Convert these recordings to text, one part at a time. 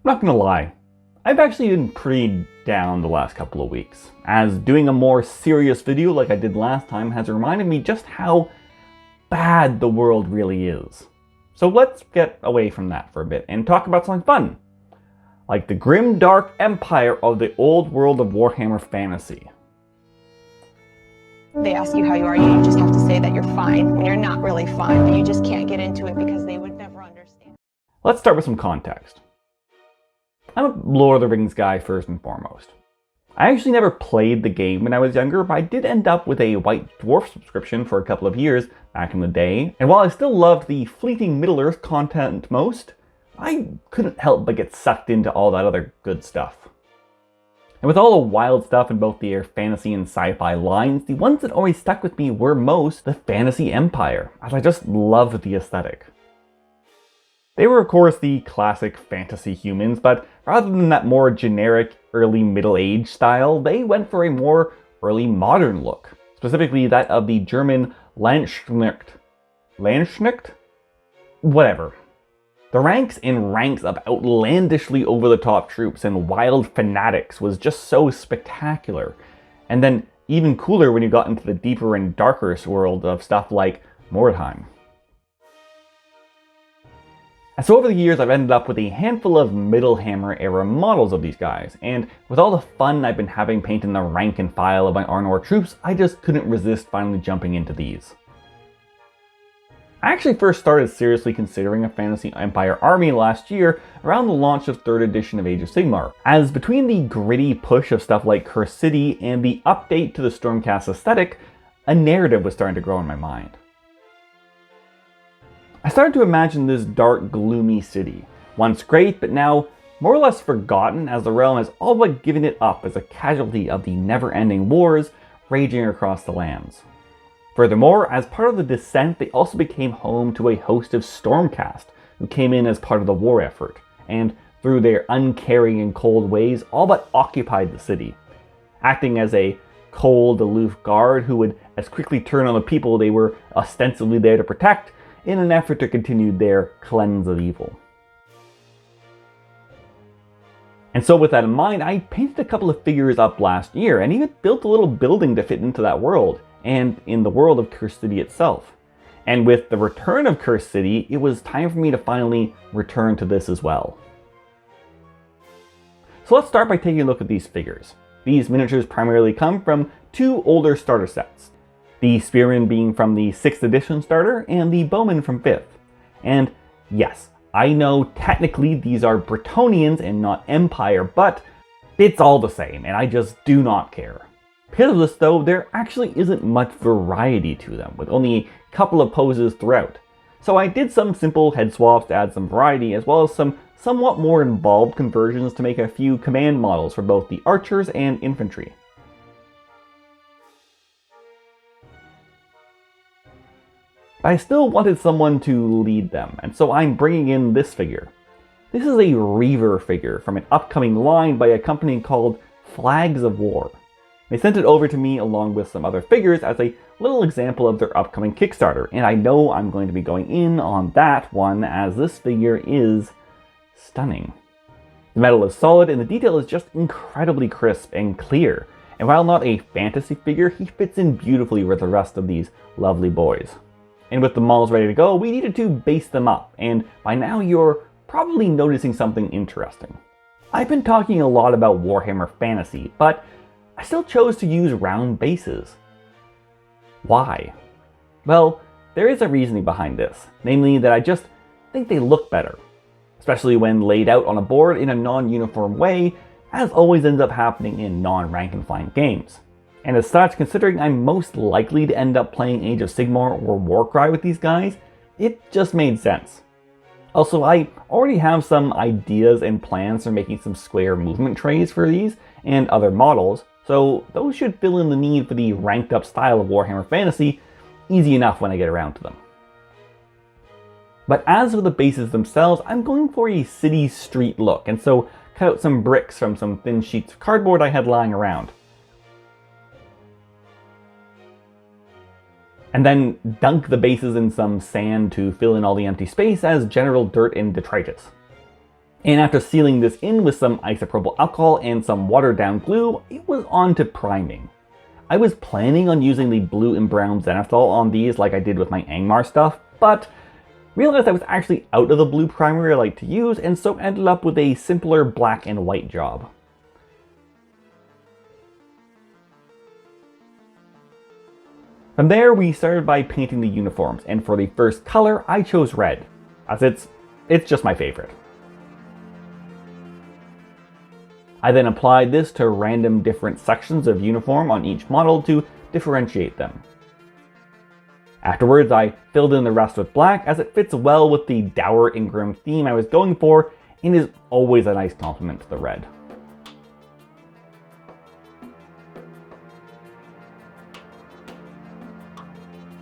Not gonna lie, I've actually been pretty down the last couple of weeks, as doing a more serious video like I did last time has reminded me just how bad the world really is. So let's get away from that for a bit and talk about something fun, like the grim dark empire of the old world of Warhammer Fantasy. They ask you how you are, you just have to say that you're fine when you're not really fine, but you just can't get into it because they would never understand. Let's start with some context. I'm a Lord of the Rings guy first and foremost. I actually never played the game when I was younger, but I did end up with a White Dwarf subscription for a couple of years back in the day, and while I still loved the fleeting Middle-earth content most, I couldn't help but get sucked into all that other good stuff. And with all the wild stuff in both the fantasy and sci-fi lines, the ones that always stuck with me were most the Fantasy Empire, as I just loved the aesthetic. They were of course the classic fantasy humans, but rather than that more generic early Middle Age style, they went for a more early modern look, specifically that of the German Landsknecht. Landsknecht? Whatever. The ranks and ranks of outlandishly over-the-top troops and wild fanatics was just so spectacular, and then even cooler when you got into the deeper and darker world of stuff like Mordheim. And so over the years I've ended up with a handful of Middle Hammer era models of these guys, and with all the fun I've been having painting the rank and file of my Arnor troops, I just couldn't resist finally jumping into these. I actually first started seriously considering a Fantasy Empire army last year around the launch of 3rd edition of Age of Sigmar, as between the gritty push of stuff like Cursed City and the update to the Stormcast aesthetic, a narrative was starting to grow in my mind. I started to imagine this dark, gloomy city, once great but now more or less forgotten as the realm has all but given it up as a casualty of the never-ending wars raging across the lands. Furthermore, as part of the Descent, they also became home to a host of Stormcast, who came in as part of the war effort, and through their uncaring and cold ways, all but occupied the city, acting as a cold, aloof guard who would as quickly turn on the people they were ostensibly there to protect in an effort to continue their cleanse of evil. And so with that in mind, I painted a couple of figures up last year, and even built a little building to fit into that world, and in the world of Cursed City itself. And with the return of Cursed City, it was time for me to finally return to this as well. So let's start by taking a look at these figures. These miniatures primarily come from two older starter sets, the Spearman being from the 6th edition starter and the Bowman from 5th. And yes, I know technically these are Bretonnians and not Empire, but it's all the same and I just do not care. Because of this though, there actually isn't much variety to them, with only a couple of poses throughout. So I did some simple head swaps to add some variety, as well as some somewhat more involved conversions to make a few command models for both the archers and infantry. But I still wanted someone to lead them, and so I'm bringing in this figure. This is a Reaver figure from an upcoming line by a company called Flags of War. They sent it over to me along with some other figures as a little example of their upcoming Kickstarter, and I know I'm going to be going in on that one as this figure is stunning. The metal is solid and the detail is just incredibly crisp and clear, and while not a fantasy figure, he fits in beautifully with the rest of these lovely boys. And with the models ready to go, we needed to base them up, and by now you're probably noticing something interesting. I've been talking a lot about Warhammer Fantasy, but I still chose to use round bases. Why? Well, there is a reasoning behind this, namely that I just think they look better, especially when laid out on a board in a non-uniform way, as always ends up happening in non-rank and file games. And as such, considering I'm most likely to end up playing Age of Sigmar or Warcry with these guys, it just made sense. Also, I already have some ideas and plans for making some square movement trays for these and other models, so those should fill in the need for the ranked up style of Warhammer Fantasy easy enough when I get around to them. But as for the bases themselves, I'm going for a city street look, and so cut out some bricks from some thin sheets of cardboard I had lying around. And then dunk the bases in some sand to fill in all the empty space as general dirt and detritus. And after sealing this in with some isopropyl alcohol and some watered down glue, it was on to priming. I was planning on using the blue and brown zenithal on these like I did with my Angmar stuff, but realized I was actually out of the blue primer I like to use, and so ended up with a simpler black and white job. From there, we started by painting the uniforms, and for the first color, I chose red, as it's just my favorite. I then applied this to random different sections of uniform on each model to differentiate them. Afterwards, I filled in the rest with black, as it fits well with the dour Ingram theme I was going for and is always a nice complement to the red.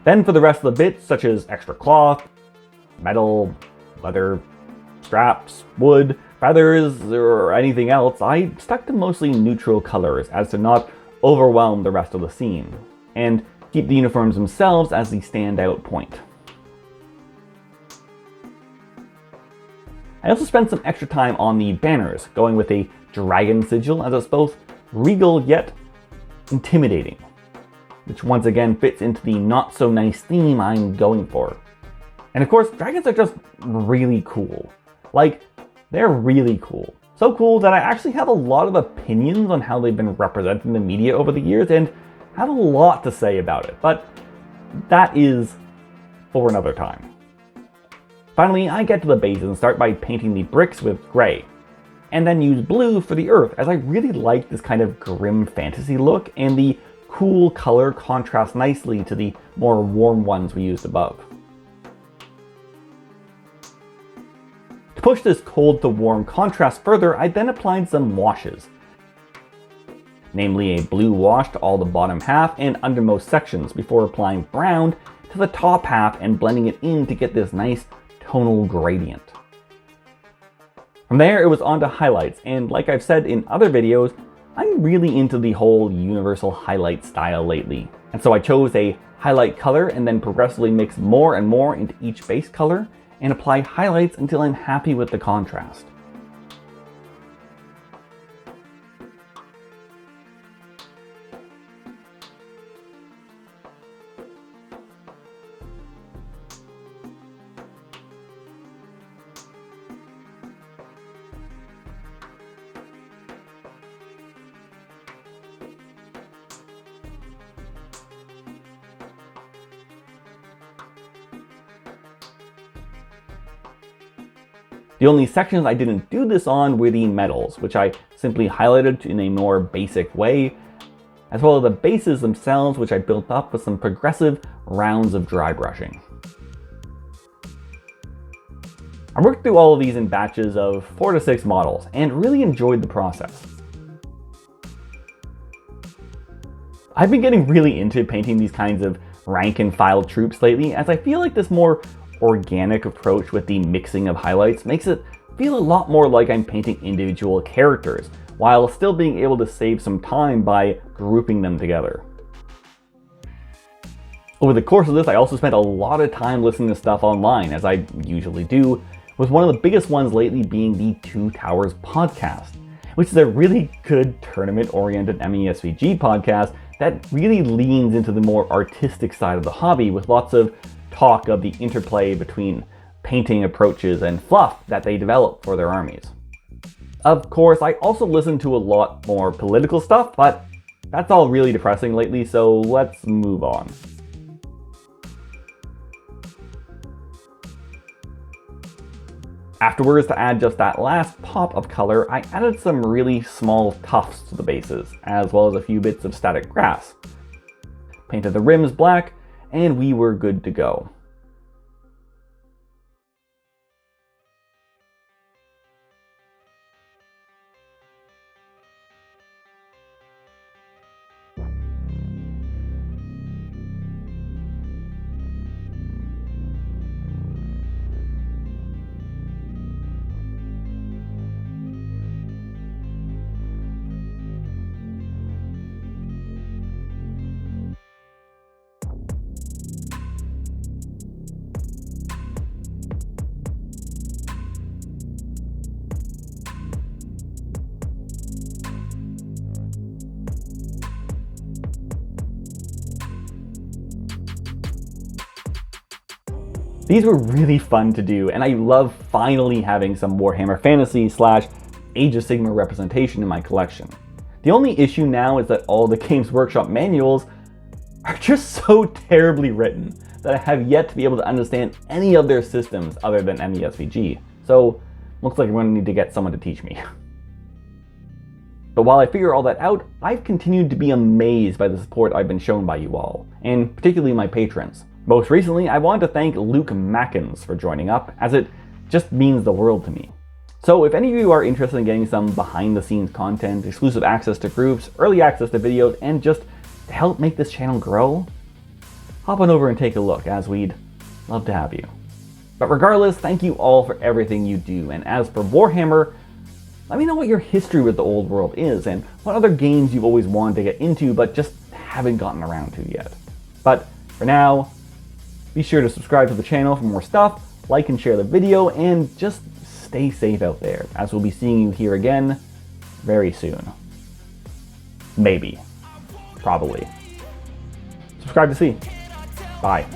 Then for the rest of the bits, such as extra cloth, metal, leather, straps, wood, feathers, or anything else, I stuck to mostly neutral colors as to not overwhelm the rest of the scene, and keep the uniforms themselves as the standout point. I also spent some extra time on the banners, going with a dragon sigil, as it's both regal yet intimidating, which once again fits into the not so nice theme I'm going for. And of course, dragons are just really cool. Like, they're really cool. So cool that I actually have a lot of opinions on how they've been represented in the media over the years, and have a lot to say about it, but that is for another time. Finally, I get to the base and start by painting the bricks with gray, and then use blue for the earth, as I really like this kind of grim fantasy look, and the cool color contrasts nicely to the more warm ones we used above. To push this cold to warm contrast further, I then applied some washes, namely a blue wash to all the bottom half and undermost sections before applying brown to the top half and blending it in to get this nice tonal gradient. From there, it was on to highlights, and like I've said in other videos, I'm really into the whole universal highlight style lately. And so I chose a highlight color and then progressively mix more and more into each base color and apply highlights until I'm happy with the contrast. The only sections I didn't do this on were the metals, which I simply highlighted in a more basic way, as well as the bases themselves, which I built up with some progressive rounds of dry brushing. I worked through all of these in batches of 4 to 6 models, and really enjoyed the process. I've been getting really into painting these kinds of rank and file troops lately, as I feel like this more organic approach with the mixing of highlights makes it feel a lot more like I'm painting individual characters, while still being able to save some time by grouping them together. Over the course of this, I also spent a lot of time listening to stuff online, as I usually do, with one of the biggest ones lately being the Two Towers podcast, which is a really good tournament-oriented MESVG podcast that really leans into the more artistic side of the hobby, with lots of talk of the interplay between painting approaches and fluff that they develop for their armies. Of course, I also listen to a lot more political stuff, but that's all really depressing lately, so let's move on. Afterwards, to add just that last pop of color, I added some really small tufts to the bases, as well as a few bits of static grass. Painted the rims black, and we were good to go. These were really fun to do, and I love finally having some Warhammer Fantasy / Age of Sigmar representation in my collection. The only issue now is that all the Games Workshop manuals are just so terribly written that I have yet to be able to understand any of their systems other than MESVG. So, looks like I'm going to need to get someone to teach me. But while I figure all that out, I've continued to be amazed by the support I've been shown by you all, and particularly my patrons. Most recently, I wanted to thank Luke Mackins for joining up, as it just means the world to me. So if any of you are interested in getting some behind the scenes content, exclusive access to groups, early access to videos, and just to help make this channel grow, hop on over and take a look, as we'd love to have you. But regardless, thank you all for everything you do, and as for Warhammer, let me know what your history with the old world is, and what other games you've always wanted to get into but just haven't gotten around to yet. But for now, be sure to subscribe to the channel for more stuff, like and share the video, and just stay safe out there, as we'll be seeing you here again very soon. Maybe. Probably. Subscribe to see. Bye.